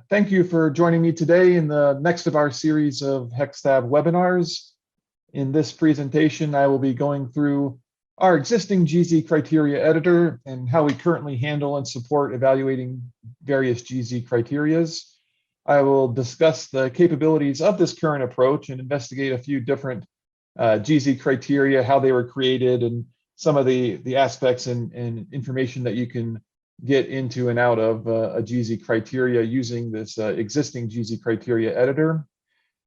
Thank you for joining me today in the next of our series of HECSTAB webinars. In this presentation, I will be going through our existing GZ criteria editor and how we currently handle and support evaluating various GZ criterias. I will discuss the capabilities of this current approach and investigate a few different GZ criteria, how they were created, and some of the aspects and information that you can get into and out of a GZ criteria using this existing GZ criteria editor.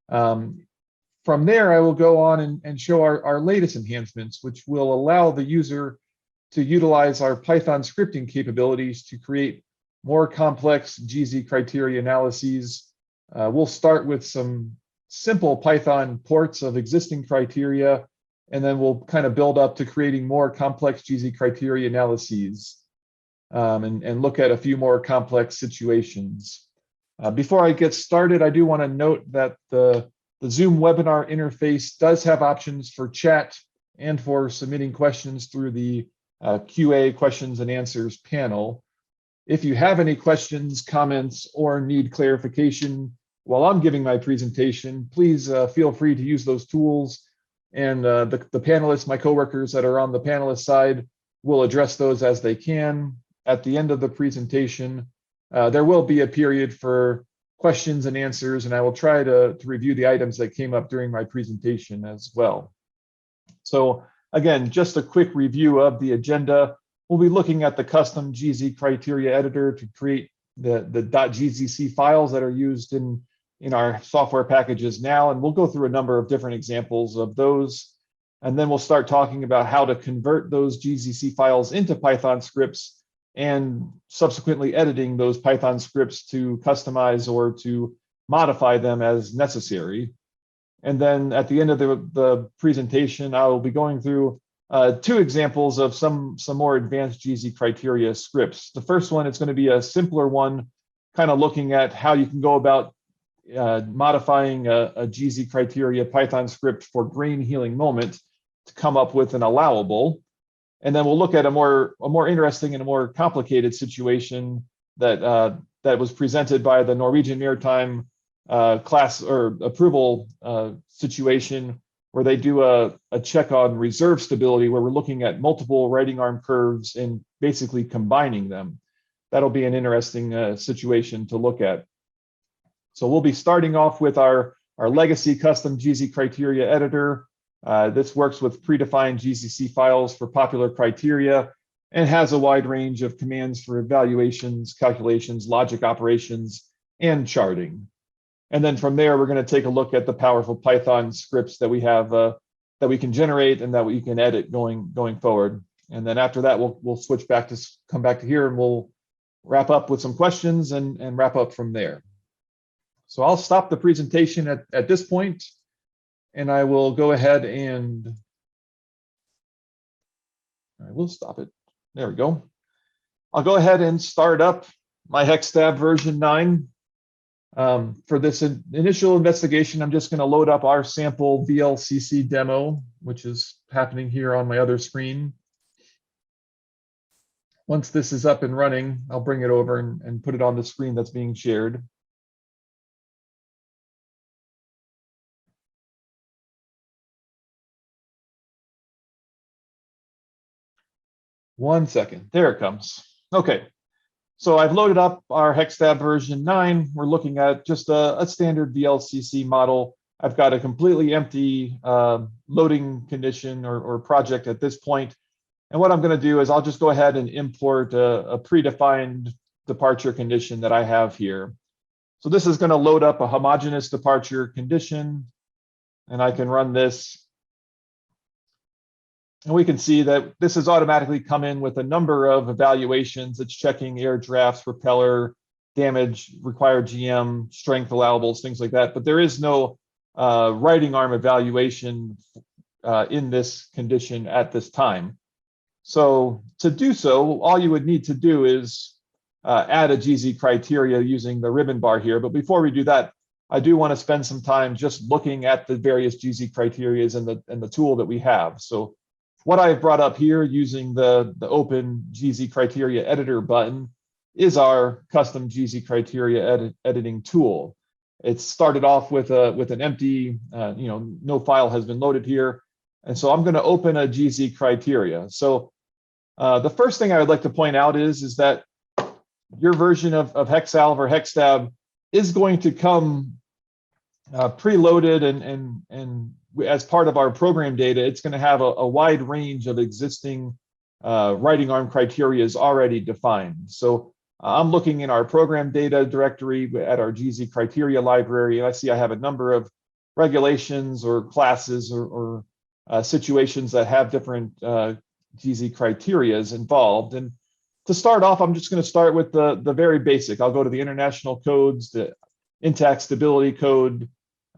From there, I will go on and show our latest enhancements, which will allow the user to utilize our Python scripting capabilities to create more complex GZ criteria analyses. We'll start with some simple Python ports of existing criteria, and then we'll kind of build up to creating more complex GZ criteria analyses. And look at a few more complex situations. Before I get started, I do want to note that the Zoom webinar interface does have options for chat and for submitting questions through the QA questions and answers panel. If you have any questions, comments, or need clarification while I'm giving my presentation, please feel free to use those tools. And the panelists, my coworkers that are on the panelist side, will address those as they can. At the end of the presentation, there will be a period for questions and answers, and I will try to review the items that came up during my presentation as well. So again, just a quick review of the agenda. We'll be looking at the custom GZ criteria editor to create the .gzc files that are used in our software packages now, and we'll go through a number of different examples of those. And then we'll start talking about how to convert those GZC files into Python scripts and subsequently editing those Python scripts to customize or to modify them as necessary. And then at the end of the presentation, I will be going through two examples of some more advanced GZ criteria scripts. The first one is going to be a simpler one, kind of looking at how you can go about modifying a GZ criteria Python script for grain healing moment to come up with an allowable. And then we'll look at a more interesting and a more complicated situation that was presented by the Norwegian Maritime class or approval situation, where they do a check on reserve stability, where we're looking at multiple writing arm curves and basically combining them. That'll be an interesting situation to look at. So we'll be starting off with our legacy custom GZ criteria editor. This works with predefined GZC files for popular criteria and has a wide range of commands for evaluations, calculations, logic operations, and charting. And then from there, we're going to take a look at the powerful Python scripts that we have that we can generate and that we can edit going forward. And then after that, we'll switch back to come back to here, and we'll wrap up with some questions and wrap up from there. So I'll stop the presentation at this point. And I will go ahead and I will stop it. There we go. I'll go ahead and start up my HECSTAB version 9. For this initial investigation, I'm just going to load up our sample VLCC demo, which is happening here on my other screen. Once this is up and running, I'll bring it over and put it on the screen that's being shared. One second, there it comes. Okay, so I've loaded up our HECSTAB version 9. We're looking at just a standard VLCC model. I've got a completely empty loading condition or project at this point. And what I'm going to do is I'll just go ahead and import a predefined departure condition that I have here. So this is going to load up a homogeneous departure condition, and I can run this. And we can see that this has automatically come in with a number of evaluations. It's checking air drafts, propeller, damage, required GM, strength allowables, things like that. But there is no writing arm evaluation in this condition at this time. So to do so, all you would need to do is add a GZ criteria using the ribbon bar here. But before we do that, I do want to spend some time just looking at the various GZ criteria and the tool that we have. So what I've brought up here using the open GZ criteria editor button is our custom GZ criteria editing tool. It started off with an empty, no file has been loaded here. And so I'm going to open a GZ criteria. So the first thing I would like to point out is that your version of HECSALV or HECSTAB is going to come preloaded, and as part of our program data, it's going to have a wide range of existing writing arm criteria is already defined. So I'm looking in our program data directory at our GZ criteria library, and I see I have a number of regulations or classes or situations that have different GZ criterias involved. And to start off, I'm just going to start with the very basic. I'll go to the international codes, the intact stability code,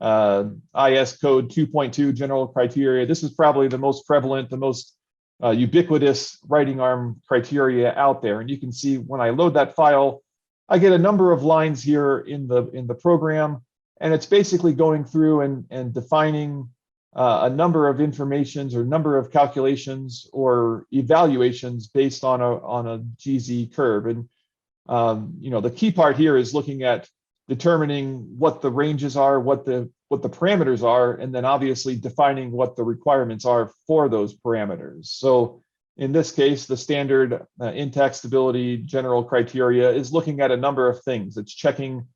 IS code 2.2 general criteria. This is probably the most prevalent, the most ubiquitous writing arm criteria out there. And you can see when I load that file, I get a number of lines here in the program, and it's basically going through and defining a number of informations or number of calculations or evaluations based on a GZ curve. And the key part here is looking at determining what the ranges are, what the parameters are, and then obviously defining what the requirements are for those parameters. So in this case, the standard intact stability general criteria is looking at a number of things. It's checking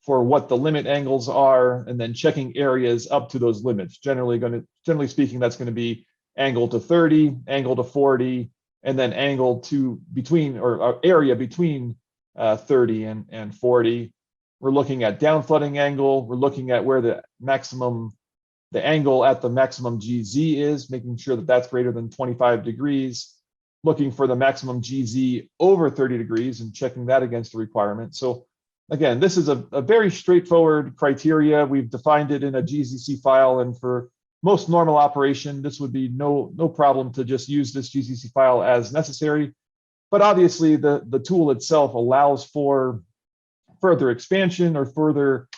for what the limit angles are, and then checking areas up to those limits. Generally speaking, that's going to be angle to 30, angle to 40, and then angle to between or area between 30 and 40. We're looking at down flooding angle. We're looking at where the angle at the maximum GZ is, making sure that that's greater than 25 degrees. Looking for the maximum GZ over 30 degrees and checking that against the requirement. So again, this is a very straightforward criteria. We've defined it in a GZC file, and for most normal operation, this would be no problem to just use this GZC file as necessary. But obviously, the tool itself allows for further expansion or further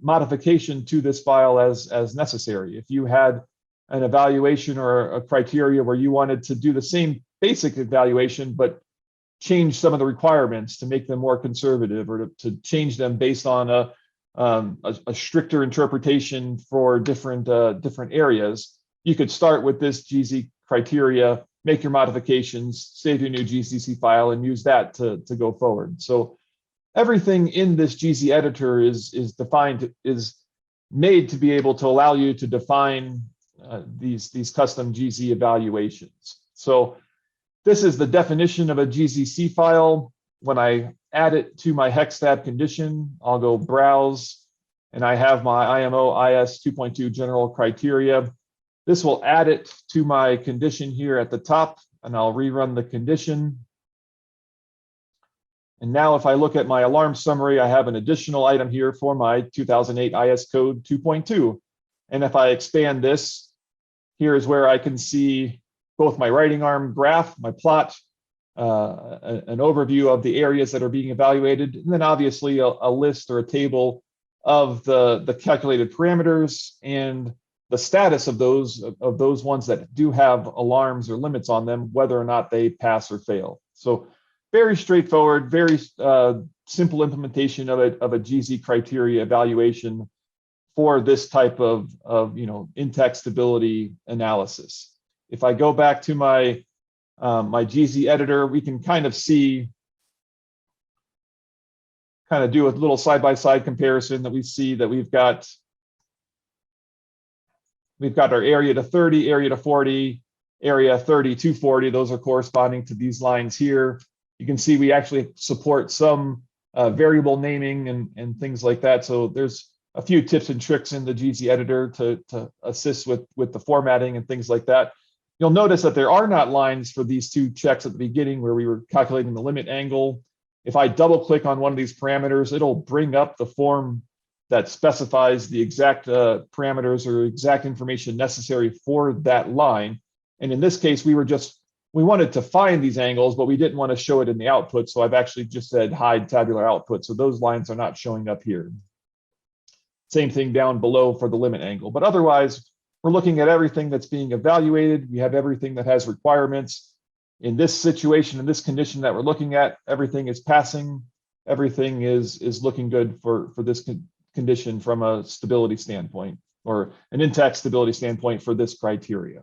modification to this file as necessary. If you had an evaluation or a criteria where you wanted to do the same basic evaluation, but change some of the requirements to make them more conservative, or to change them based on a stricter interpretation for different areas, you could start with this GZ criteria, make your modifications, save your new GZC file, and use that to go forward. So everything in this GZ editor is made to be able to allow you to define these custom GZ evaluations. So this is the definition of a GZC file. When I add it to my HECSTAB condition, I'll go browse, and I have my IMO IS 2.2 general criteria. This will add it to my condition here at the top, and I'll rerun the condition. And now if I look at my alarm summary, I have an additional item here for my 2008 IS code 2.2. And if I expand this, here is where I can see both my writing arm graph, my plot, an overview of the areas that are being evaluated, and then obviously a list or a table of the calculated parameters and the status of those ones that do have alarms or limits on them, whether or not they pass or fail. So very straightforward, very simple implementation of a GZ criteria evaluation for this type of intact stability analysis. If I go back to my GZ editor, we can kind of do a little side-by-side comparison that we see that we've got our area to 30, area to 40, area 30 to 40. Those are corresponding to these lines here. You can see we actually support some variable naming and things like that. So there's a few tips and tricks in the GZ editor to assist with the formatting and things like that. You'll notice that there are not lines for these two checks at the beginning where we were calculating the limit angle. If I double click on one of these parameters, it'll bring up the form that specifies the exact parameters or exact information necessary for that line. And in this case, we wanted to find these angles, but we didn't want to show it in the output. So I've actually just said hide tabular output. So those lines are not showing up here. Same thing down below for the limit angle. But otherwise, we're looking at everything that's being evaluated. We have everything that has requirements. in this situation, in this condition that we're looking at, everything is passing. Everything is looking good for this condition from a stability standpoint, or an intact stability standpoint for this criteria.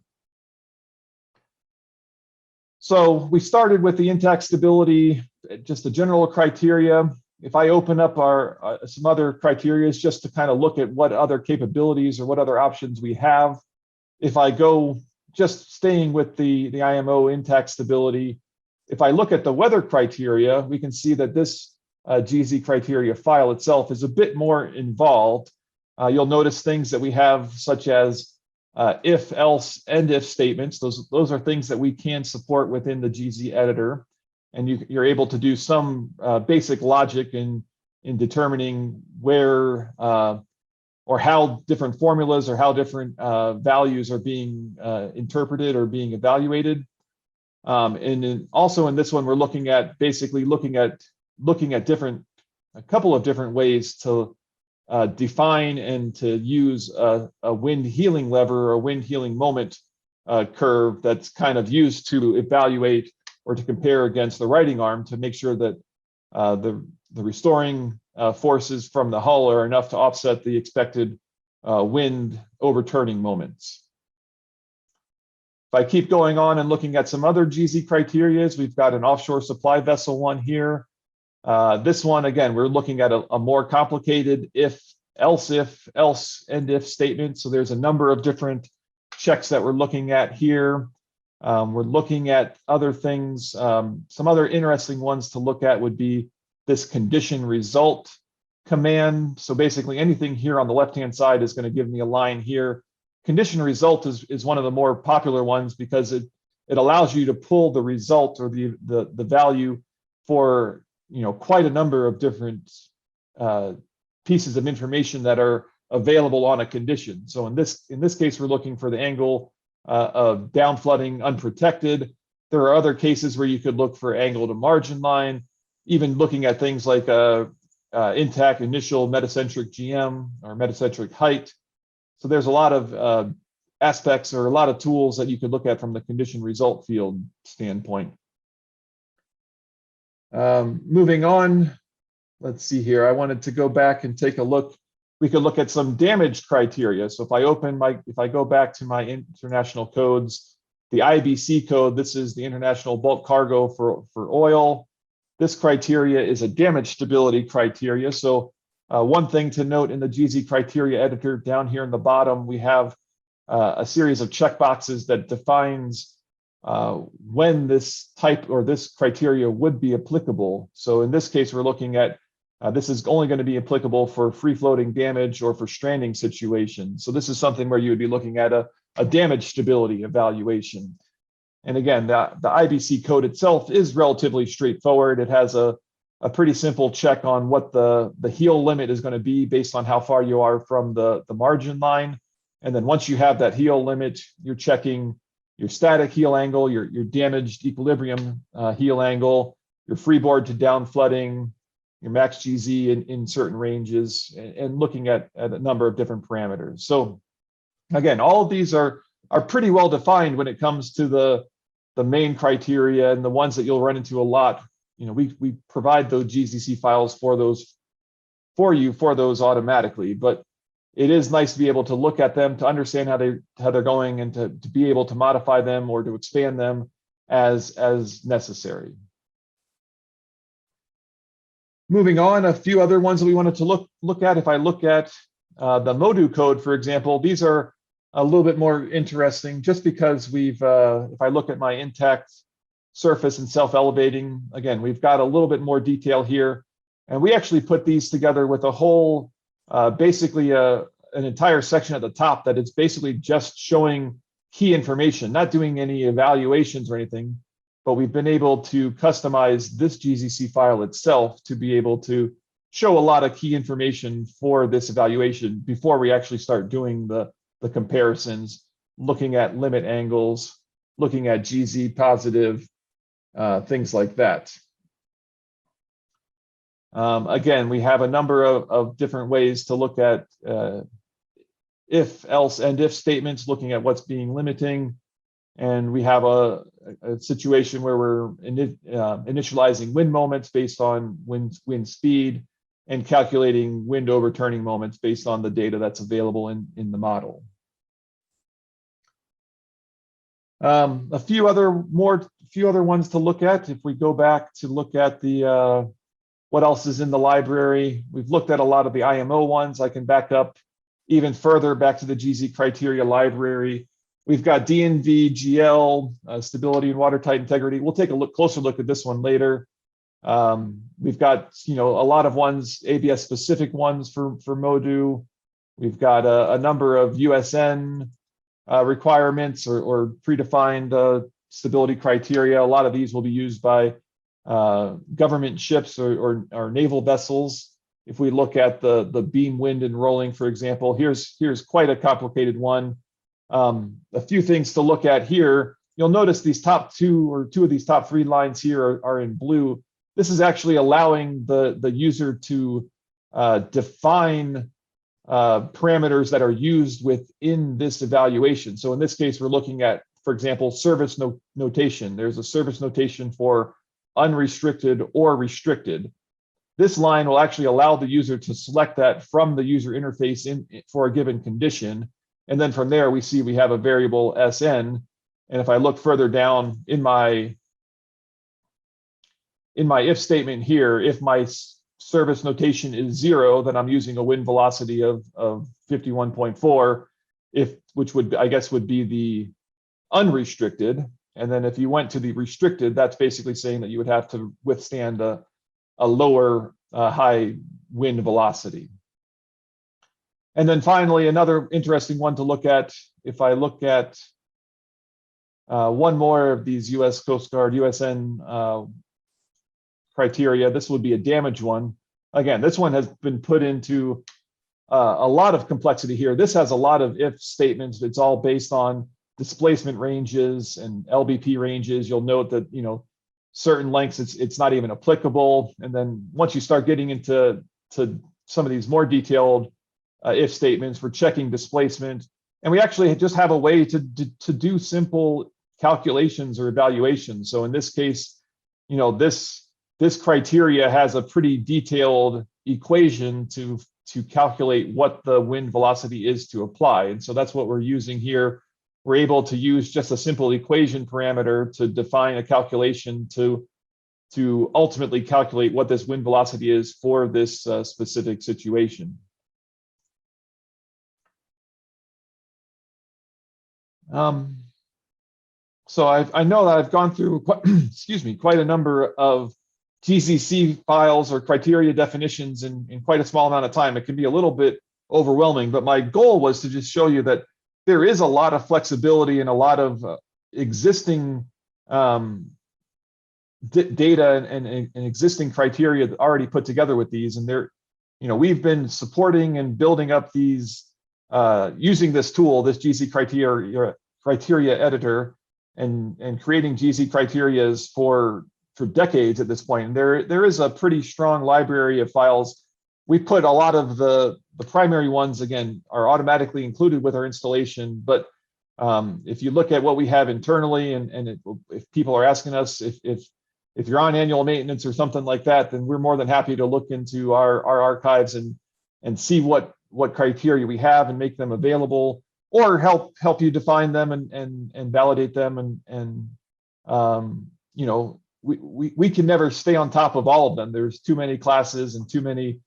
So we started with the intact stability, just the general criteria. If I open up our some other criteria just to kind of look at what other capabilities or what other options we have. If I go just staying with the IMO intact stability, if I look at the weather criteria, we can see that this GZ criteria file itself is a bit more involved. You'll notice things that we have, such as if, else, and if statements. Those are things that we can support within the GZ editor. And you're able to do some basic logic in determining where or how different formulas or how different values are being interpreted or being evaluated. And also in this one, we're looking at a couple of different ways to define and to use a wind healing lever or wind healing moment curve that's kind of used to evaluate or to compare against the righting arm to make sure that the restoring forces from the hull are enough to offset the expected wind overturning moments. If I keep going on and looking at some other GZ criterias, we've got an offshore supply vessel one here. This one, again, we're looking at a more complicated if, else, and if statement. So there's a number of different checks that we're looking at here. We're looking at other things. Some other interesting ones to look at would be this condition result command. So basically anything here on the left-hand side is going to give me a line here. Condition result is one of the more popular ones because it allows you to pull the result or the value for quite a number of different pieces of information that are available on a condition. So in this case, we're looking for the angle of down flooding unprotected. There are other cases where you could look for angle to margin line, even looking at things like intact initial metacentric GM or metacentric height. So there's a lot of aspects or a lot of tools that you could look at from the condition result field standpoint. Moving on, let's see here. I wanted to go back and take a look. We could look at some damage criteria. So if I go back to my international codes, the IBC code, this is the International Bulk Cargo for oil. This criteria is a damage stability criteria. So one thing to note in the GZ criteria editor down here in the bottom, we have a series of checkboxes that defines when this type or this criteria would be applicable. So in this case, we're looking at this is only going to be applicable for free floating damage or for stranding situations. So this is something where you would be looking at a damage stability evaluation. And again, the IBC code itself is relatively straightforward. It has a pretty simple check on what the heel limit is going to be based on how far you are from the margin line. And then once you have that heel limit, you're checking your static heel angle, your damaged equilibrium heel angle, your freeboard to down flooding, your max GZ in certain ranges, and looking at a number of different parameters. So again, all of these are pretty well defined when it comes to the main criteria and the ones that you'll run into a lot. We provide those GZC files for those automatically, but it is nice to be able to look at them, to understand how they're going, and to be able to modify them or to expand them as necessary. Moving on, a few other ones that we wanted to look at. If I look at the MODU code, for example, these are a little bit more interesting just because if I look at my intact surface and self-elevating, again, we've got a little bit more detail here. And we actually put these together with a whole, basically an entire section at the top that it's basically just showing key information, not doing any evaluations or anything, but we've been able to customize this GZC file itself to be able to show a lot of key information for this evaluation before we actually start doing the comparisons, looking at limit angles, looking at GZ positive, things like that. Again, we have a number of different ways to look at if, else, and if statements, looking at what's being limiting. And we have a situation where we're initializing wind moments based on wind speed and calculating wind overturning moments based on the data that's available in the model. A few other ones to look at. If we go back to look at the what else is in the library, we've looked at a lot of the IMO ones. I can back up even further back to the GZ criteria library. We've got DNV, GL, stability and watertight integrity. We'll take a closer look at this one later. We've got a lot of ones, ABS specific ones for MODU. We've got a number of USN requirements or predefined stability criteria. A lot of these will be used by government ships or naval vessels. If we look at the beam, wind, and rolling, for example, here's quite a complicated one. A few things to look at here. You'll notice these top two of these top three lines here are in blue. This is actually allowing the user to define parameters that are used within this evaluation. So in this case, we're looking at, for example, service notation. There's a service notation for unrestricted or restricted. This line will actually allow the user to select that from the user interface for a given condition. And then from there, we have a variable SN. And if I look further down in my if statement here, if my service notation is 0, then I'm using a wind velocity of 51.4, which would be the unrestricted. And then if you went to the restricted, that's basically saying that you would have to withstand a lower high wind velocity. And then finally, another interesting one to look at, if I look at one more of these US Coast Guard USN criteria, this would be a damage one. Again, this one has been put into a lot of complexity here. This has a lot of if statements. It's all based on displacement ranges and LBP ranges. You'll note that certain lengths it's not even applicable. And then once you start getting into some of these more detailed if statements, for checking displacement, and we actually just have a way to do simple calculations or evaluations. So in this case, this criteria has a pretty detailed equation to calculate what the wind velocity is to apply. And so that's what we're using here. We're able to use just a simple equation parameter to define a calculation to ultimately calculate what this wind velocity is for this specific situation. So I know that I've gone through quite a number of GZC files or criteria definitions in quite a small amount of time. It can be a little bit overwhelming, but my goal was to just show you that there is a lot of flexibility and a lot of existing data and existing criteria already put together with these. And we've been supporting and building up these using this tool, this GZ criteria editor, and creating GZ criterias for decades at this point. And there is a pretty strong library of files. We put a lot of the primary ones, again, are automatically included with our installation. But if you look at what we have internally, if people are asking us if you're on annual maintenance or something like that, then we're more than happy to look into our archives and see what criteria we have and make them available, or help you define them and validate them. We can never stay on top of all of them. There's too many classes and too many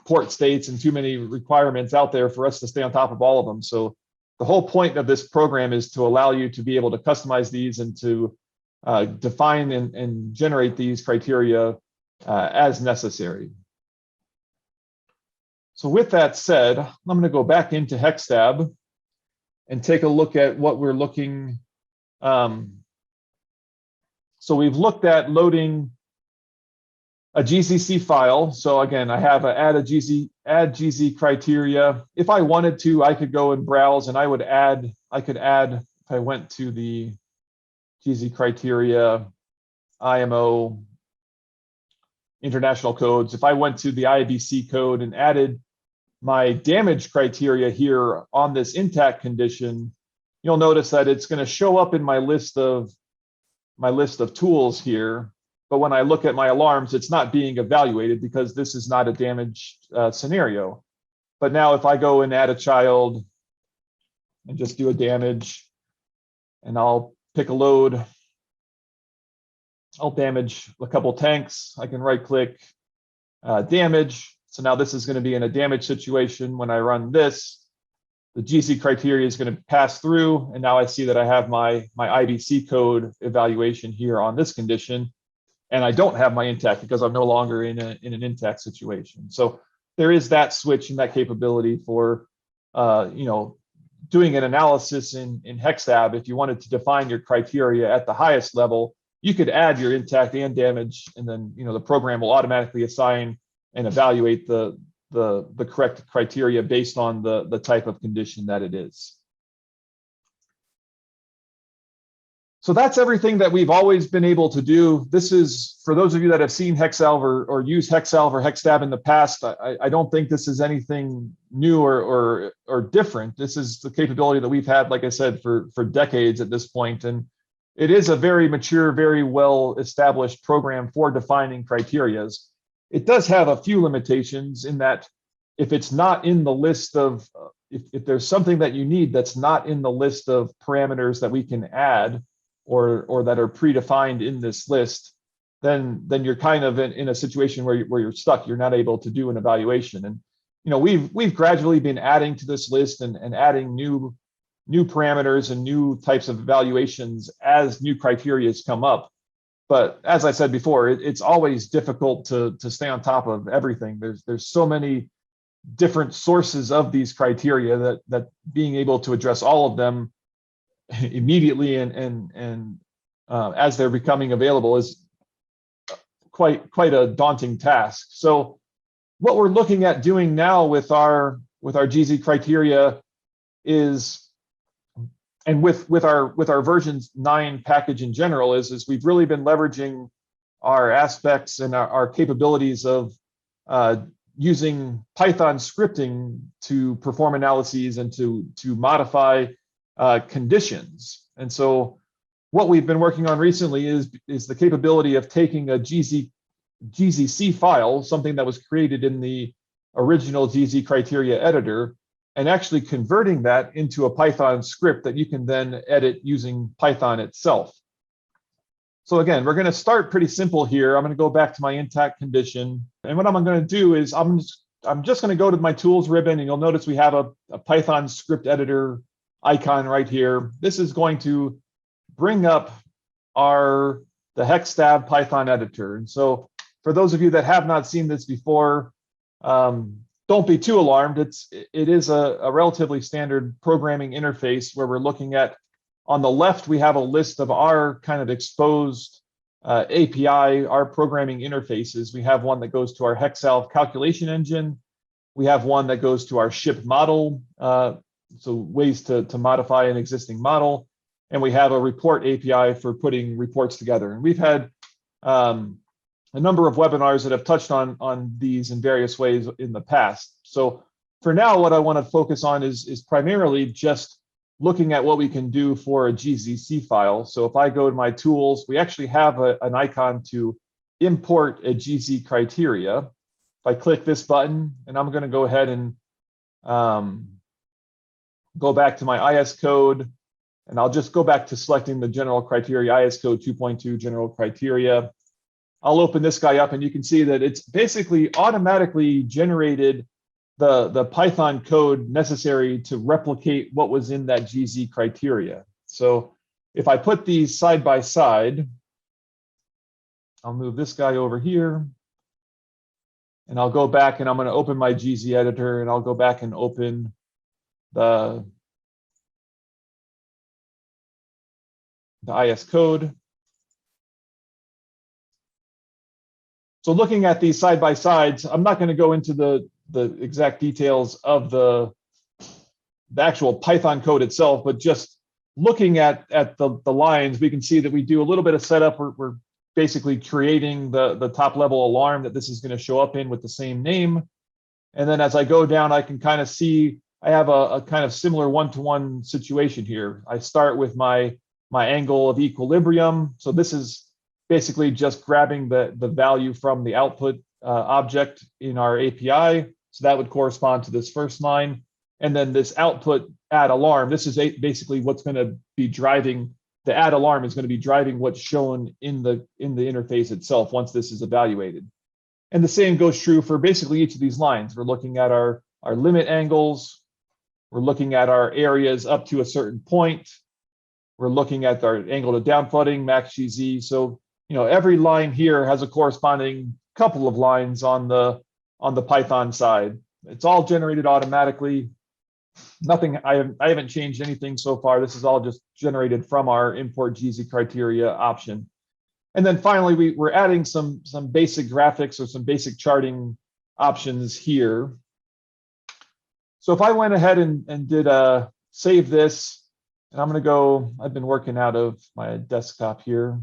port states and too many requirements out there for us to stay on top of all of them. So the whole point of this program is to allow you to be able to customize these and to define and generate these criteria as necessary. So with that said, I'm going to go back into HECSTAB and take a look at what we're looking. So we've looked at loading a GZC file. So again, I have add GZ criteria. If I wanted to, I could go and browse, and I could add, if I went to the GZ criteria, IMO, international codes, if I went to the IBC code and added my damage criteria here on this intact condition, you'll notice that it's going to show up in my list of tools here. But when I look at my alarms, it's not being evaluated because this is not a damaged scenario. But now if I go and add a child and just do a damage, and I'll pick a load, I'll damage a couple tanks. I can right click, damage. So now this is going to be in a damage situation. When I run this, the GC criteria is going to pass through. And now I see that I have my IBC code evaluation here on this condition. And I don't have my intact because I'm no longer in an intact situation. So there is that switch and that capability for doing an analysis in HECSTAB. If you wanted to define your criteria at the highest level, you could add your intact and damage, and then the program will automatically assign and evaluate the correct criteria based on the type of condition that it is. So that's everything that we've always been able to do. This is, for those of you that have seen HECSALV or used HECSALV or HECSTAB in the past, I don't think this is anything new or different. This is the capability that we've had, like I said, for decades at this point. And it is a very mature, very well-established program for defining criterias. It does have a few limitations in that if it's not in the list of, if there's something that you need that's not in the list of parameters that we can add, or that are predefined in this list, then you're kind of in a situation where you're stuck. You're not able to do an evaluation. And we've gradually been adding to this list and adding new parameters and new types of evaluations as new criteria come up. But as I said before, it's always difficult to stay on top of everything. There's so many different sources of these criteria that being able to address all of them immediately and as they're becoming available is quite a daunting task. So what we're looking at doing now with our GZ criteria is, and with our version 9 package in general, is we've really been leveraging our aspects and our capabilities of using Python scripting to perform analyses and to modify conditions. And so what we've been working on recently is the capability of taking a GZC file, something that was created in the original GZ criteria editor, and actually converting that into a Python script that you can then edit using Python itself. So again, we're going to start pretty simple here. I'm going to go back to my intact condition. And what I'm going to do is I'm just going to go to my tools ribbon, and you'll notice we have a Python script editor icon right here. This is going to bring up the HECSTAB Python editor. And so for those of you that have not seen this before, don't be too alarmed. It is a relatively standard programming interface where we're looking at, on the left, we have a list of our kind of exposed API, our programming interfaces. We have one that goes to our HECSALV calculation engine. We have one that goes to our ship model, so ways to modify an existing model. And we have a report API for putting reports together. And we've had a number of webinars that have touched on these in various ways in the past. So for now, what I want to focus on is primarily just looking at what we can do for a GZC file. So if I go to my tools, we actually have an icon to import a GZ criteria. If I click this button, and I'm going to go ahead and go back to my IS code, and I'll just go back to selecting the general criteria, IS code 2.2 general criteria. I'll open this guy up, and you can see that it's basically automatically generated the Python code necessary to replicate what was in that GZ criteria. So if I put these side by side, I'll move this guy over here, and I'll go back, and I'm going to open my GZ editor, and I'll go back and open the IS code. So looking at these side by sides, I'm not going to go into the exact details of the actual Python code itself, but just looking at the lines, we can see that we do a little bit of setup. We're basically creating the top level alarm that this is going to show up in with the same name. And then as I go down, I can kind of see I have a kind of similar one-to-one situation here. I start with my angle of equilibrium. So this is basically just grabbing the value from the output object in our API. So that would correspond to this first line. And then this output add alarm, this is basically what's going to be driving, the add alarm is going to be driving what's shown in the interface itself once this is evaluated. And the same goes true for basically each of these lines. We're looking at our limit angles. We're looking at our areas up to a certain point. We're looking at our angle to down flooding, max GZ. So, every line here has a corresponding couple of lines on the Python side. It's all generated automatically. Nothing, I haven't changed anything so far. This is all just generated from our import GZ criteria option. And then finally, we're adding some basic graphics or some basic charting options here. So if I went ahead and did save this, and I'm going to go, I've been working out of my desktop here.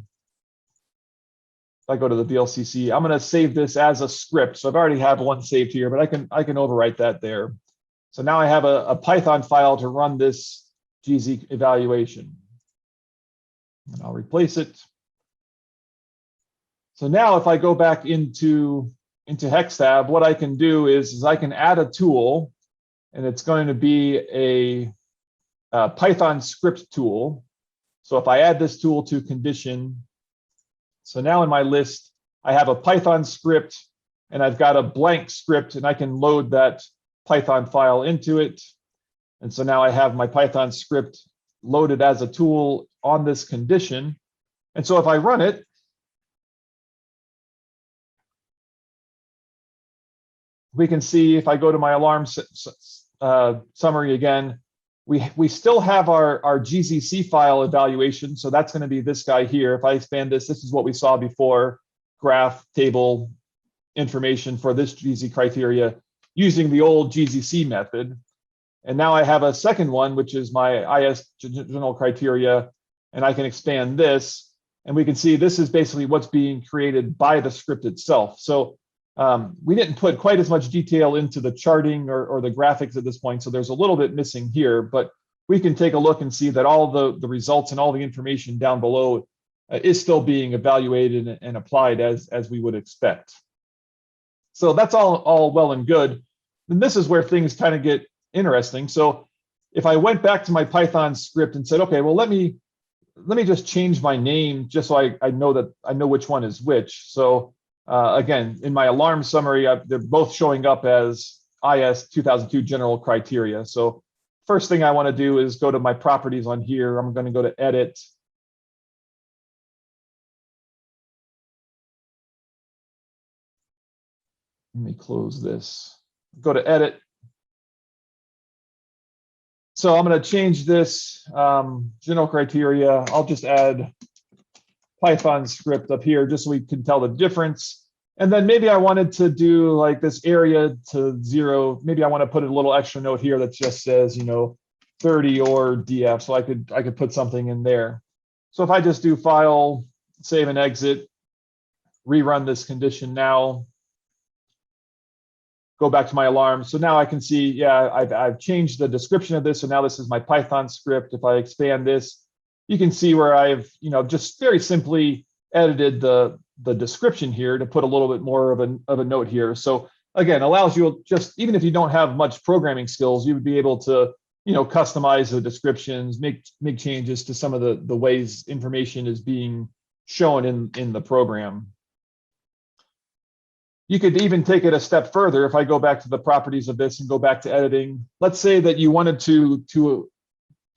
If I go to the VLCC, I'm going to save this as a script. So I've already have one saved here, but I can overwrite that there. So now I have a Python file to run this GZ evaluation. And I'll replace it. So now if I go back into HECSTAB, what I can do is I can add a tool, and it's going to be a Python script tool. So if I add this tool to condition, so now in my list, I have a Python script, and I've got a blank script, and I can load that Python file into it. And so now I have my Python script loaded as a tool on this condition. And so if I run it, we can see if I go to my alarm summary again, we still have our GZC file evaluation. So that's going to be this guy here. If I expand this, this is what we saw before, graph, table, information for this GZ criteria using the old GZC method. And now I have a second one, which is my IS general criteria, and I can expand this. And we can see this is basically what's being created by the script itself. So we didn't put quite as much detail into the charting or the graphics at this point, so there's a little bit missing here, but we can take a look and see that all the results and all the information down below is still being evaluated and applied as we would expect. So that's all well and good. And this is where things kind of get interesting. So if I went back to my Python script and said, okay, well, let me just change my name just so I know which one is which. So again, in my alarm summary, they're both showing up as IS 2002 general criteria. So first thing I want to do is go to my properties on here. I'm going to go to edit. Let me close this. Go to edit. So I'm going to change this general criteria. I'll just add Python script up here just so we can tell the difference. And then maybe I wanted to do like this area to 0. Maybe I want to put a little extra note here that just says, 30 or DF. So I could put something in there. So if I just do file, save and exit, rerun this condition now, go back to my alarm. So now I can see, yeah, I've changed the description of this. So now this is my Python script. If I expand this, you can see where I've, just very simply edited the description here to put a little bit more of a note here. So again, allows you just, even if you don't have much programming skills, you would be able to, customize the descriptions, make changes to some of the ways information is being shown in the program. You could even take it a step further. If I go back to the properties of this and go back to editing, let's say that you wanted to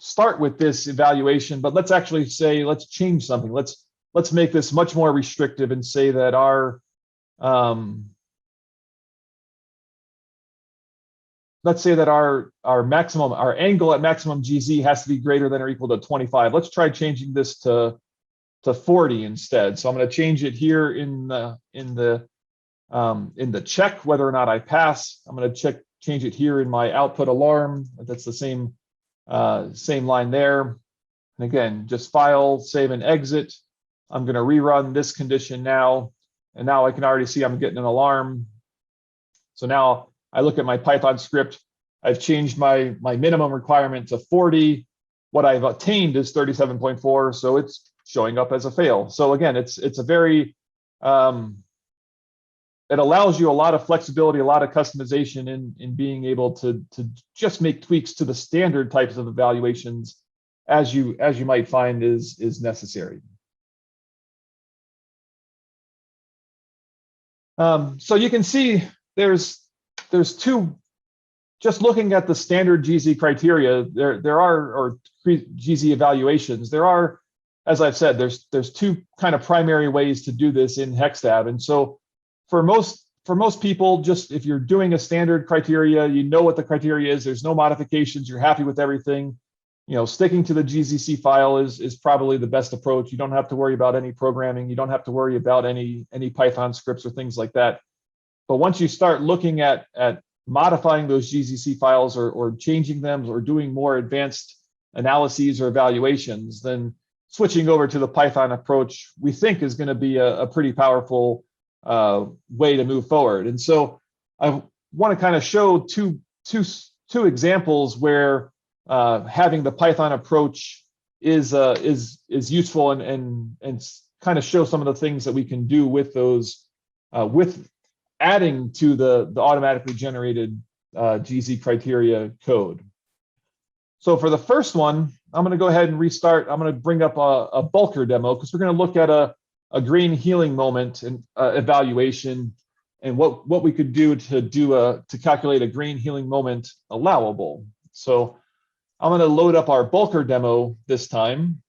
start with this evaluation, but let's actually say, let's change something. Let's make this much more restrictive and say that our let's say that our angle at maximum GZ has to be greater than or equal to 25. Let's try changing this to 40 instead. So I'm going to change it here in the check whether or not I pass. I'm going to change it here in my output alarm. That's the same line there. And again, just file, save and exit. I'm going to rerun this condition now. And now I can already see I'm getting an alarm. So now I look at my Python script. I've changed my minimum requirement to 40. What I've attained is 37.4, so it's showing up as a fail. So again, it's a very it allows you a lot of flexibility, a lot of customization in being able to just make tweaks to the standard types of evaluations as you might find is necessary. So you can see there's two. Just looking at the standard GZ criteria, there are, or GZ evaluations, there are, as I've said, there's two kind of primary ways to do this in HECSTAB. And so for most people, just if you're doing a standard criteria, you know what the criteria is, there's no modifications, you're happy with everything, sticking to the GZC file is probably the best approach. You don't have to worry about any programming, you don't have to worry about any Python scripts or things like that. But once you start looking at modifying those GZC files or changing them or doing more advanced analyses or evaluations, then switching over to the Python approach, we think is going to be a pretty powerful way to move forward. And so I want to kind of show two examples where having the Python approach is useful and kind of show some of the things that we can do with those with adding to the automatically generated GZ criteria code. So for the first one, I'm going to go ahead and restart. I'm going to bring up a bulker demo because we're going to look at a green healing moment and evaluation and what we could do to calculate a green healing moment allowable. So I'm going to load up our bulker demo this time.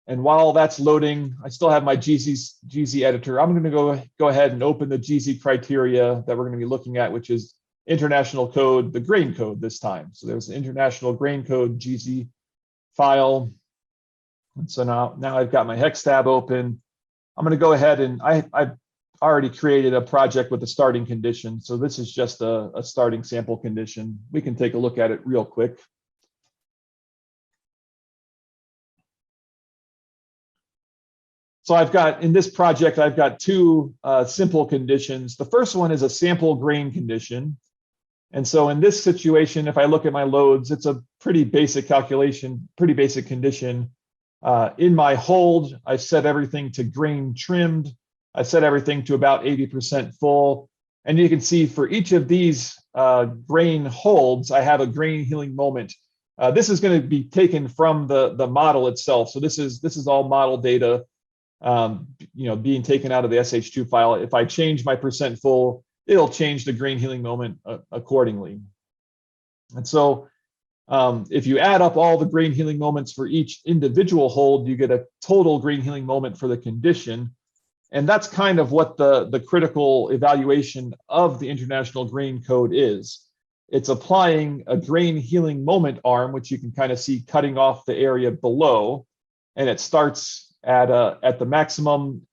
And while that's loading, I still have my GZ editor. I'm going to go ahead and open the GZ criteria that we're going to be looking at, which is international code, the grain code this time. So there's the international grain code GZ file. And so now I've got my HECSTAB open. I'm going to go ahead and I've already created a project with a starting condition. So this is just a starting sample condition. We can take a look at it real quick. So in this project, I've got two simple conditions. The first one is a sample grain condition. And so in this situation, if I look at my loads, it's a pretty basic calculation, pretty basic condition. In my hold, I've set everything to grain trimmed. I've set everything to about 80% full. And you can see for each of these grain holds, I have a grain healing moment. This is going to be taken from the model itself. So this is all model data. Being taken out of the sh2 file. If I change my percent full, it'll change the grain healing moment accordingly. And so if you add up all the grain healing moments for each individual hold, you get a total grain healing moment for the condition. And that's kind of what the critical evaluation of the international grain code is. It's applying a grain healing moment arm, which you can kind of see cutting off the area below, and it starts at the maximum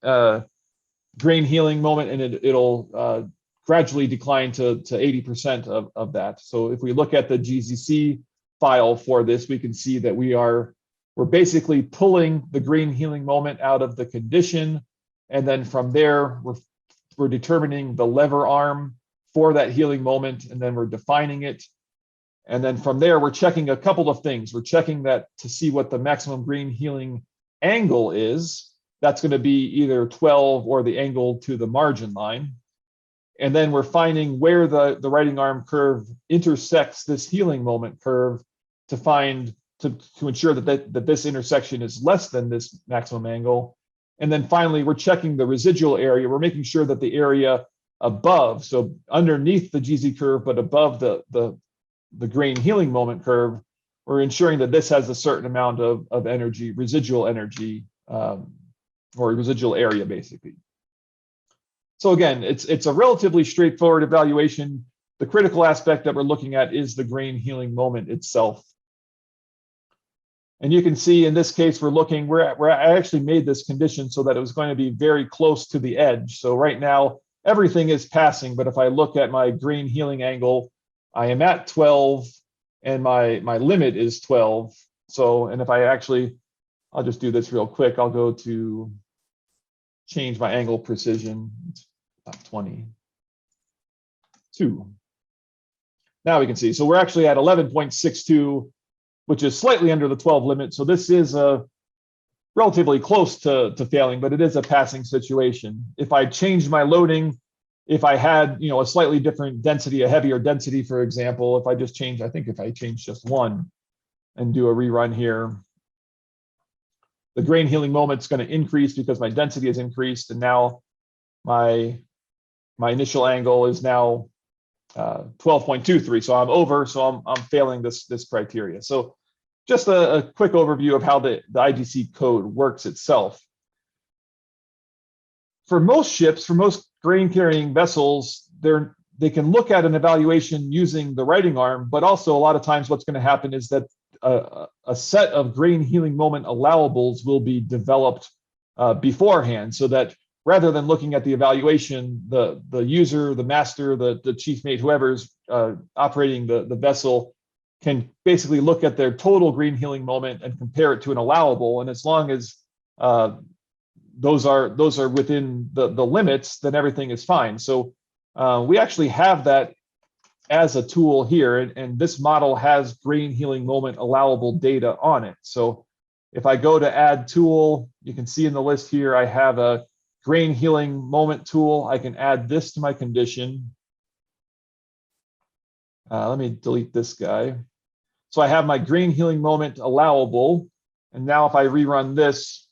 grain healing moment, and it'll gradually decline to 80% of that. So if we look at the GZC file for this, we can see that we're basically pulling the grain healing moment out of the condition, and then from there we're determining the lever arm for that healing moment, and then we're defining it. And then from there, we're checking a couple of things. We're checking that to see what the maximum grain healing angle is. That's going to be either 12 or the angle to the margin line. And then we're finding where the writing arm curve intersects this healing moment curve to ensure that this intersection is less than this maximum angle. And then finally, we're checking the residual area. We're making sure that the area above, so underneath the GZ curve, but above the grain healing moment curve, we're ensuring that this has a certain amount of energy, residual energy, or residual area, basically. So again, it's a relatively straightforward evaluation. The critical aspect that we're looking at is the grain healing moment itself. And you can see in this case, I actually made this condition so that it was going to be very close to the edge. So right now, everything is passing, but if I look at my grain healing angle, I am at 12 and my limit is 12. So, and if I'll just do this real quick. I'll go to change my angle precision, it's about 20. 11.62. Now we can see, so we're actually at 11.62, which is slightly under the 12 limit. So this is relatively close to failing, but it is a passing situation. If I changed my loading, if I had, a slightly different density, a heavier density, for example, if I just change, I think if I change just one and do a rerun here, the grain healing moment's going to increase because my density has increased, and now my initial angle is now 12.23. So I'm over, so I'm failing this criteria. So just a quick overview of how the IGC code works itself. For most ships, for most grain carrying vessels, they can look at an evaluation using the writing arm, but also a lot of times what's going to happen is that a set of grain healing moment allowables will be developed beforehand, so that rather than looking at the evaluation, the user, the master, the chief mate, whoever's operating the vessel can basically look at their total grain healing moment and compare it to an allowable. And as long as those are within the limits, then everything is fine. So we actually have that as a tool here, and this model has grain healing moment allowable data on it. So if I go to add tool, you can see in the list here, I have a grain healing moment tool. I can add this to my condition. Let me delete this guy. So I have my grain healing moment allowable. And now if I rerun this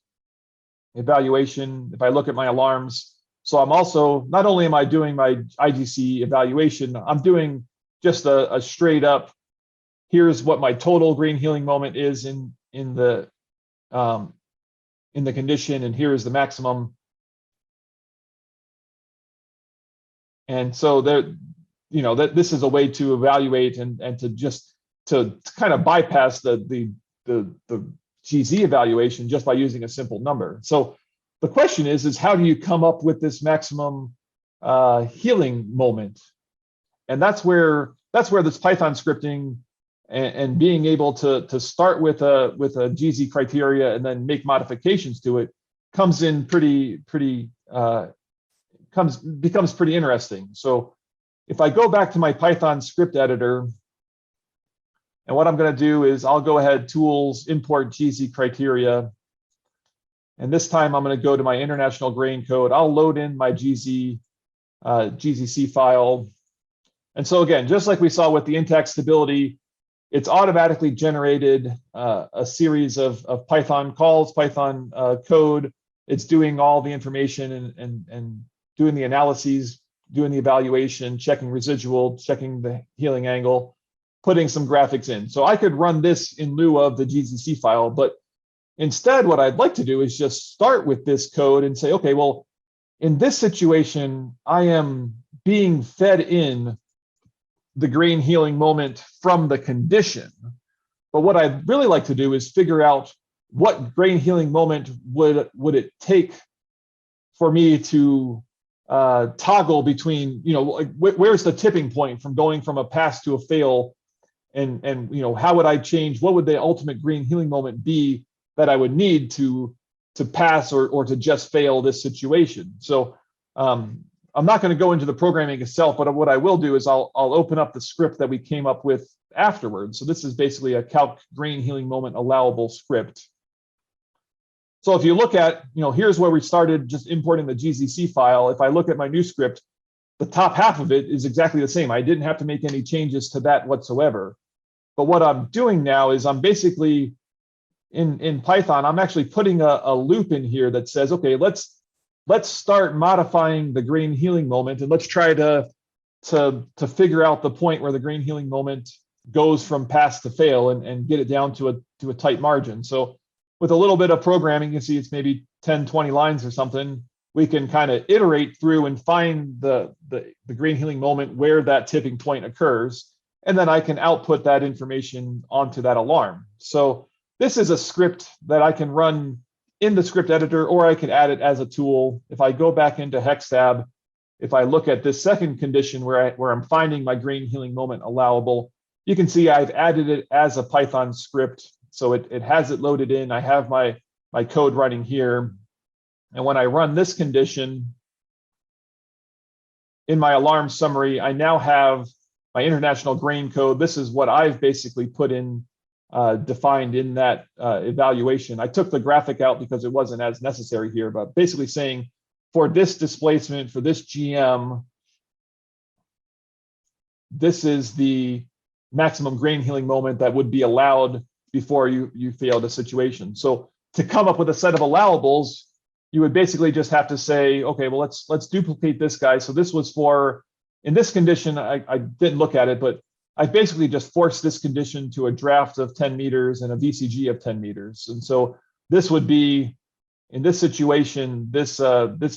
evaluation, if I look at my alarms, so I'm also, not only am I doing my IGC evaluation, I'm doing just a straight up, here's what my total grain healing moment is in the condition, and here is the maximum. And so there, that this is a way to evaluate and to kind of bypass the GZ evaluation just by using a simple number. So the question is how do you come up with this maximum healing moment? And that's where this Python scripting and being able to start with a GZ criteria and then make modifications to it comes in becomes pretty interesting. So if I go back to my Python script editor, and what I'm going to do is I'll go ahead, tools, import GZ criteria. And this time I'm going to go to my international grain code. I'll load in my GZC file. And so again, just like we saw with the intact stability, it's automatically generated a series of Python calls, Python code. It's doing all the information and doing the analyses, doing the evaluation, checking residual, checking the healing angle, putting some graphics in. So I could run this in lieu of the GZC file, but instead what I'd like to do is just start with this code and say, okay, well, in this situation, I am being fed in the grain healing moment from the condition. But what I'd really like to do is figure out what grain healing moment would it take for me to toggle between, like where's the tipping point from going from a pass to a fail, and how would I change? What would the ultimate grain healing moment be that I would need to pass or to just fail this situation? So I'm not going to go into the programming itself, but what I will do is I'll open up the script that we came up with afterwards. So this is basically a calc grain healing moment allowable script. So if you look at, here's where we started just importing the GZC file. If I look at my new script, the top half of it is exactly the same. I didn't have to make any changes to that whatsoever. But what I'm doing now is I'm basically in Python, I'm actually putting a loop in here that says, okay, let's start modifying the grain healing moment, and let's try to figure out the point where the grain healing moment goes from pass to fail and get it down to a tight margin. So with a little bit of programming, you can see it's maybe 10, 20 lines or something, we can kind of iterate through and find the grain healing moment where that tipping point occurs. And then I can output that information onto that alarm. So this is a script that I can run in the script editor, or I can add it as a tool. If I go back into HECSTAB, if I look at this second condition where I'm finding my grain healing moment allowable, you can see I've added it as a Python script. So it has it loaded in. I have my code running here. And when I run this condition, in my alarm summary, I now have my international grain code. This is what I've basically put in, defined in that evaluation. I took the graphic out because it wasn't as necessary here, but basically saying for this displacement, for this GM, this is the maximum grain healing moment that would be allowed before you failed a situation. So to come up with a set of allowables, you would basically just have to say, okay, well, let's duplicate this guy. So this was for, in this condition, I didn't look at it, but I basically just forced this condition to a draft of 10 meters and a VCG of 10 meters. And so this would be, in this situation, this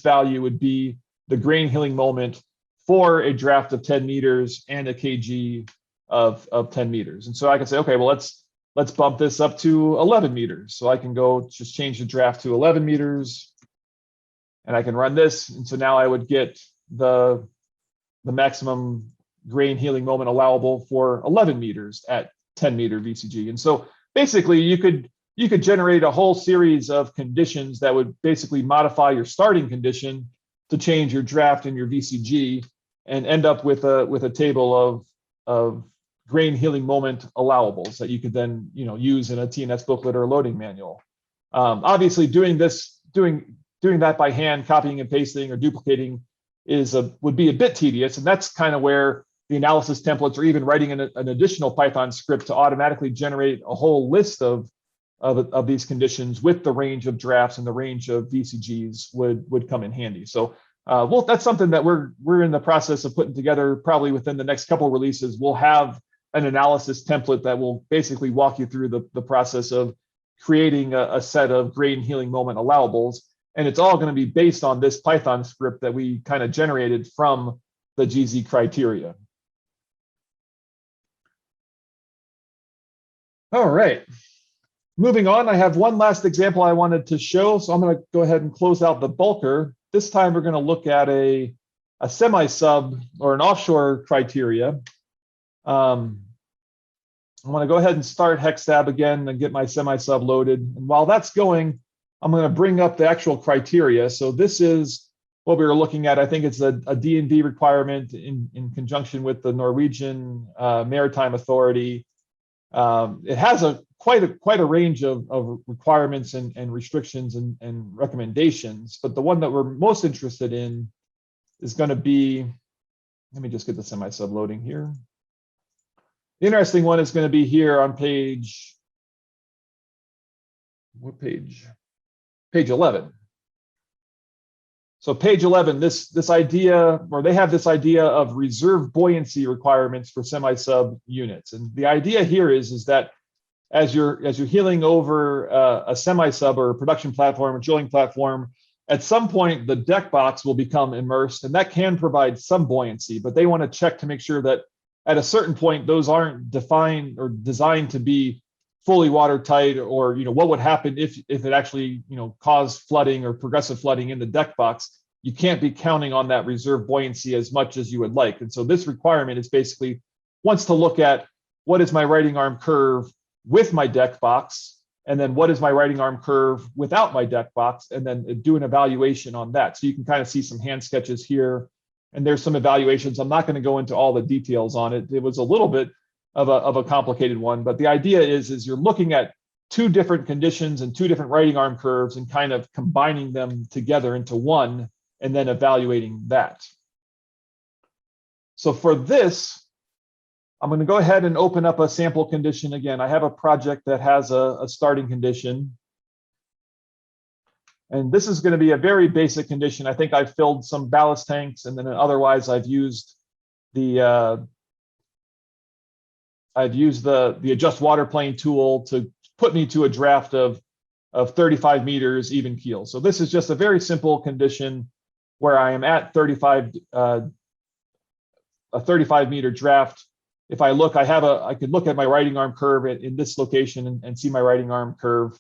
value would be the grain healing moment for a draft of 10 meters and a kg of 10 meters. And so I can say, okay, well, let's bump this up to 11 meters. So I can go just change the draft to 11 meters and I can run this. And so now I would get the maximum grain healing moment allowable for 11 meters at 10 meter VCG. And so basically you could generate a whole series of conditions that would basically modify your starting condition to change your draft and your VCG and end up with a table of grain healing moment allowables that you could then use in a TNS booklet or a loading manual. Obviously, doing that by hand, copying and pasting or duplicating would be a bit tedious, and that's kind of where the analysis templates or even writing an additional Python script to automatically generate a whole list of these conditions with the range of drafts and the range of VCGs would come in handy. So well, that's something that we're in the process of putting together. Probably within the next couple of releases, we'll have an analysis template that will basically walk you through the process of creating a set of grain healing moment allowables. And it's all going to be based on this Python script that we kind of generated from the GZ criteria. All right. Moving on, I have one last example I wanted to show. So I'm going to go ahead and close out the bulker. This time we're going to look at a semi-sub or an offshore criteria. I'm going to go ahead and start HECSTAB again and get my semi-sub loaded. And while that's going, I'm going to bring up the actual criteria. So this is what we were looking at. I think it's a D&D requirement in conjunction with the Norwegian Maritime Authority. It has quite a range of requirements and restrictions and recommendations, but the one that we're most interested in is going to be, let me just get the semi-sub loading here. The interesting one is going to be here on page, what page? Page 11. So page 11, this idea, or they have this idea of reserve buoyancy requirements for semi-sub units. And the idea here is that as you're healing over a semi-sub or a production platform or drilling platform, at some point the deck box will become immersed, and that can provide some buoyancy, but they want to check to make sure that at a certain point those aren't defined or designed to be fully watertight, or what would happen if it actually caused flooding or progressive flooding in the deck box. You can't be counting on that reserve buoyancy as much as you would like. And so this requirement is basically wants to look at what is my riding arm curve with my deck box, and then what is my riding arm curve without my deck box, and then do an evaluation on that. So you can kind of see some hand sketches here, and there's some evaluations. I'm not going to go into all the details on it. It was a little bit of a complicated one, but the idea is you're looking at two different conditions and two different riding arm curves and kind of combining them together into one and then evaluating that. So for this, I'm going to go ahead and open up a sample condition again. I have a project that has a starting condition. And this is going to be a very basic condition. I think I've filled some ballast tanks, and then otherwise I've used the adjust water plane tool to put me to a draft of 35 meters even keel. So this is just a very simple condition where I am at a 35 meter draft. If I look, I could look at my riding arm curve in this location and see my riding arm curve.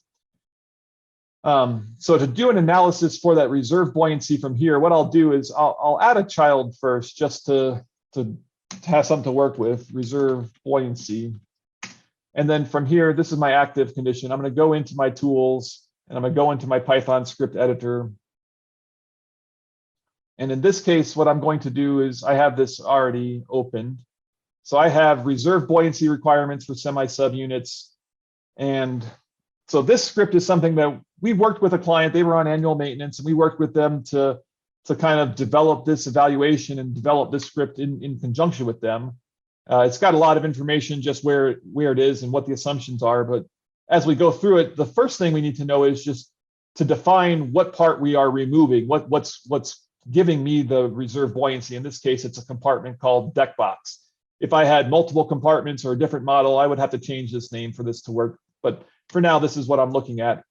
So to do an analysis for that reserve buoyancy from here, what I'll do is I'll add a child first just to have something to work with, reserve buoyancy. And then from here, this is my active condition. I'm going to go into my tools and I'm going to go into my Python script editor. And in this case, what I'm going to do is I have this already opened. So I have reserve buoyancy requirements for semi-subunits. And so this script is something that we worked with a client. They were on annual maintenance, and we worked with them to kind of develop this evaluation and develop this script in conjunction with them. It's got a lot of information just where it is and what the assumptions are. But as we go through it, the first thing we need to know is just to define what part we are removing, what's giving me the reserve buoyancy. In this case, it's a compartment called deck box. If I had multiple compartments or a different model, I would have to change this name for this to work. But for now, this is what I'm looking at.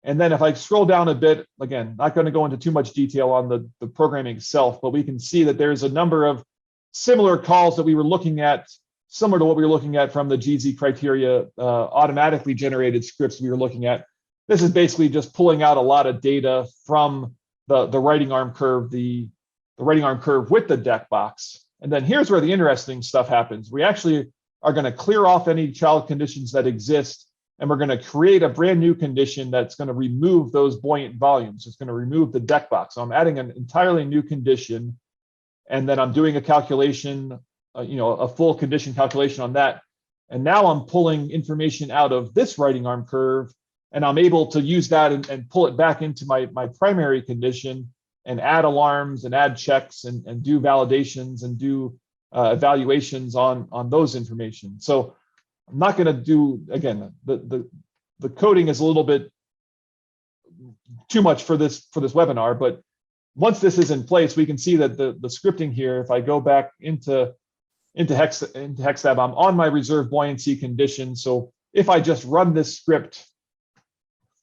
And then if I scroll down a bit, again, not going to go into too much detail on the programming itself, but we can see that there's a number of similar calls that we were looking at, similar to what we were looking at from the GZ criteria automatically generated scripts we were looking at. This is basically just pulling out a lot of data from the writing arm curve, the writing arm curve with the deck box. And then here's where the interesting stuff happens. We actually are going to clear off any child conditions that exist, and we're going to create a brand new condition that's going to remove those buoyant volumes. It's going to remove the deck box. So I'm adding an entirely new condition, and then I'm doing a calculation, a full condition calculation on that. And now I'm pulling information out of this writing arm curve, and I'm able to use that and pull it back into my primary condition and add alarms and add checks and do validations and do evaluations on those information. So I'm not going to do, again, the coding is a little bit too much for this webinar, but once this is in place, we can see that the scripting here, if I go back into HECSTAB, I'm on my reserve buoyancy condition. So if I just run this script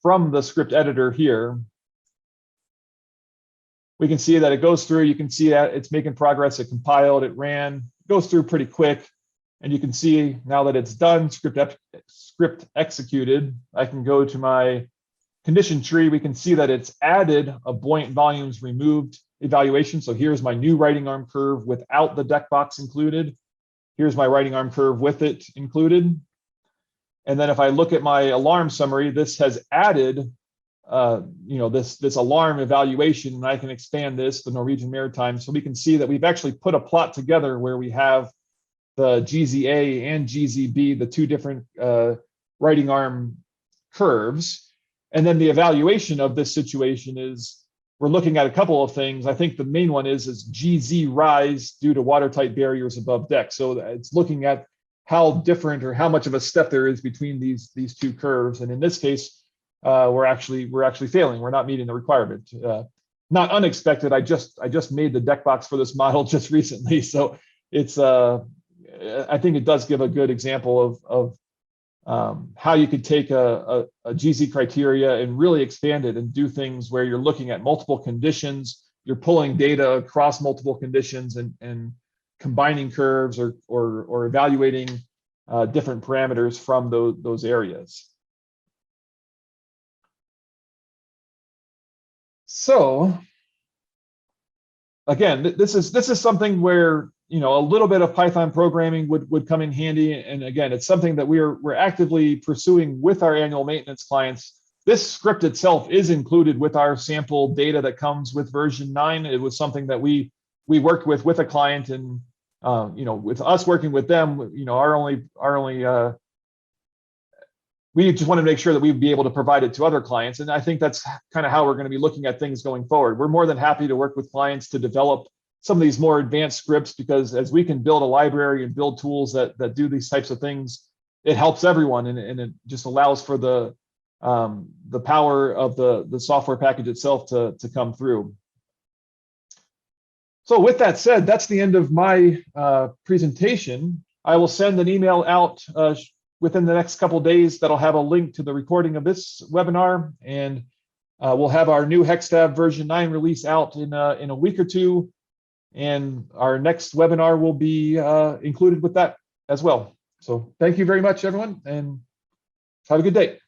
from the script editor here, we can see that it goes through. You can see that it's making progress. It compiled, it ran, goes through pretty quick. And you can see now that it's done, script executed. I can go to my condition tree. We can see that it's added a buoyant volumes removed evaluation. So here's my new writing arm curve without the deck box included. Here's my writing arm curve with it included. And then if I look at my alarm summary, this has added this alarm evaluation, and I can expand this, the Norwegian Maritime. So we can see that we've actually put a plot together where we have the GZA and GZB, the two different writing arm curves. And then the evaluation of this situation is we're looking at a couple of things. I think the main one is GZ rise due to watertight barriers above deck. So it's looking at how different or how much of a step there is between these two curves. And in this case, we're actually failing. We're not meeting the requirement. Not unexpected. I just made the deck box for this model just recently, so it's I think it does give a good example of how you could take a GZ criteria and really expand it and do things where you're looking at multiple conditions, you're pulling data across multiple conditions and combining curves or evaluating different parameters from those areas. So again, this is something where a little bit of Python programming would come in handy. And again, it's something that we're actively pursuing with our annual maintenance clients. This script itself is included with our sample data that comes with version 9. It was something that we worked with a client, and with us working with them, we just want to make sure that we'd be able to provide it to other clients. And I think that's kind of how we're going to be looking at things going forward. We're more than happy to work with clients to develop some of these more advanced scripts, because as we can build a library and build tools that do these types of things, it helps everyone, and it just allows for the power of the software package itself to come through. So with that said, that's the end of my presentation. I will send an email out within the next couple of days that'll have a link to the recording of this webinar, and we'll have our new HECSTAB version 9 release out in a week or two, and our next webinar will be included with that as well. So thank you very much, everyone, and have a good day.